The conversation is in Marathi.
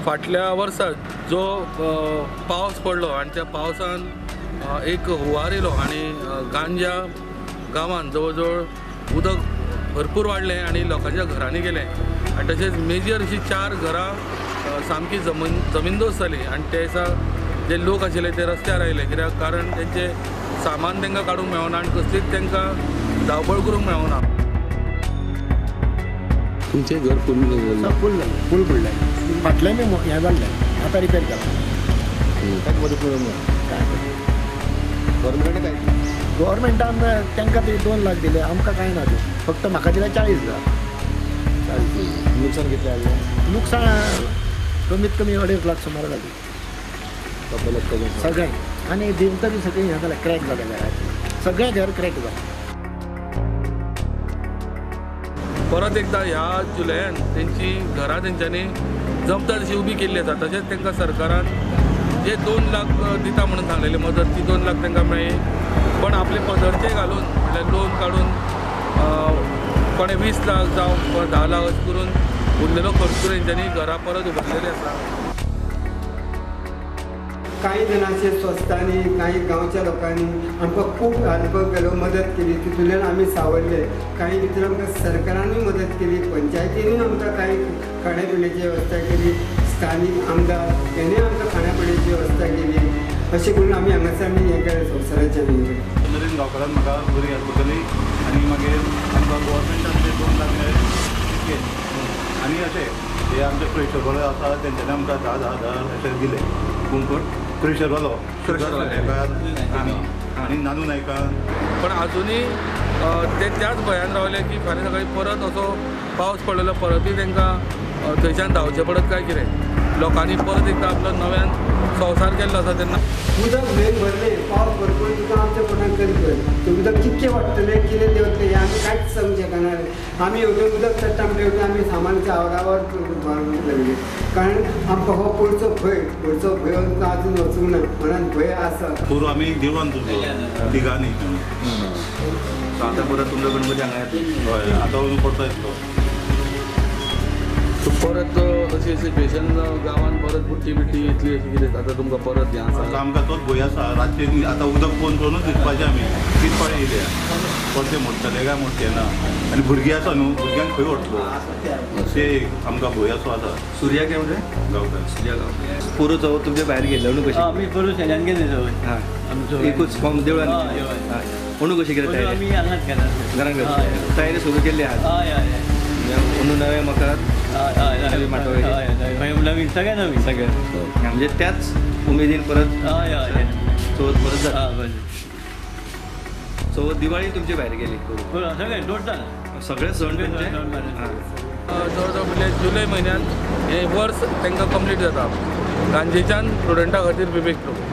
फाटल्या वर्सात जो पावस पडलो आणि त्या पावसान एक हुंवार येयलो आणि गांजा गांवांत जवळ जवळ उदक भरपूर वाडलें आणि लोकांच्या घरांनी गेलें आणि तशेंच मेजर अशी 4 घरां सामकी जमीनदोस जाली आणि त्या दिसा जे लोक आशिल्ले ते रस्त्यार आयले कित्याक कारण तेंचे सामान तांकां काडूंक मेळना आनी कसलीच तांकां धांवपळ करूंक मेळना. तुमचे घर फुल फुल जालें फुल पडलें फाटल्यान हें जाल्लें आतां रिपेर केलां मदत गव्हर्मेंटाने काय गव्हर्मेंटान तांकां ते 2 लाख दिले आमकां कांय ना फक्त म्हाका दिले 40,000. नुकसान कितले जालें नुकसाण कमीत कमी 2.5 लाख सुमार जाली सगळें आनी भिंत बी सगळीं हें जालें क्रॅक जालें घराचें सगळें घर क्रॅक जालें. परत एकदा ह्या जुलयान तेंची घरां तेंच्यांनी जमता तशी उबी केल्ली आसा. तशेंच तांकां सरकारान जे 2 लाख दिता म्हणून सांगलेली मदत ती 2 लाख तांकां मेळ्ळी पण आपले पदरचे घालून म्हणल्यार लोन काडून कोणें 20 लाख जावं कोण 10 लाख अशें करून उरलेलो खर्च करून तेंच्यांनी घरां परत उबारलेली आसा. काही जणांचे स्वस्तांनी काही गांवच्या लोकांनी आमकां खूब हेल्प केलो मदत केली तितूंतल्यान आमी सावरले. काही भितर आमकां सरकारानूय मदत केली पंचायतीनूय आमकां काही खाण्यापिण्याची वेवस्था केली स्थानीक आमदार हेणें आमकां खाण्यापिण्याची वेवस्था केली अशें करून आमी हांगासर हें केलें संवसाराच्या नरेंद्र गांवकारान म्हाका बरी हेल्प केली आनी मागीर आमकां गव्हर्मेंटान ते 2 लाख मेळ्ळे आनी अशें हे आमचे प्रेशरवाले आसा तेंच्यांनी आमकां 10,000 अशें दिले. कोण प्रेशरवालो आनी नानू नायकान पण अजुनूय ते त्याच भंयान रावले की फाल्यां सकाळी परत असो पावस पडलेलो परतूय तांकां थंयच्यान धांवचें पडत काय कितें. लोकांनी परत एकदां आपलो नव्यान संवसार केल्लो आसा तेन्ना उदक न्हंयेन भरलें पावस भरपूर तुका आमच्या पोटान करी कर तें उदक कितकें वाडटलें कितें देंवतलें हें आमी कांयच समजें ना. आमी येवजण उदक चडटा म्हणटा आमी सामानाच्या आवरावर लागले कारण आमकां हो पयचो भंय आमकां आजून वचूंक ना म्हणून भंय आसा. पूर्व आमी देवळान तुजलो तिगांनी आतां परत तुमचो गणपती हांगा येता हय आतां परतो येतलो. परत अशी सिच्युएशन गांवांत परत बुट्टी बिट्टी इतली अशी कितें आतां तुमकां परत हें आतां आसा आमकां तोच भंय आसा रातचे आतां उदक पोवन करूनच दिसपाचें आमी कितें पाळी येयल्या परते मोडटले काय मोडटे ना आनी भुरगीं आसा न्हू भुरग्यांक खंय व्हरतलो अशें आमकां भंय असो आसा. सुर्या काय म्हणजे गांवकार सुर्या गांव पुरो चवथ तुमच्या भायर गेल्लो न्हू कशी आमी परत शेजान गेले चवथ हां आमचो एकूच फॉर्म देवळान हय म्हणून कशी कितें तयारी आमी हांगाच केला घरान करता तयारी सुरू केल्ली आहा हय हय म्हणून नव्या मकारात हय माटोळे. हय नवीन सगळें नवीन सगळें म्हणजे त्याच उमेदीन परत हय हय चवथ परत जाता. बरें चवथ दिवाळी तुमचे भायर गेली सगळें टोटल सगळे सण तुमचे हां जवळ म्हणजे जुलय म्हयन्यान हें वर्स तांकां कंप्लीट जाता गांजेच्यान स्टुडंटां खातीर बिबेक प्रोग्राम.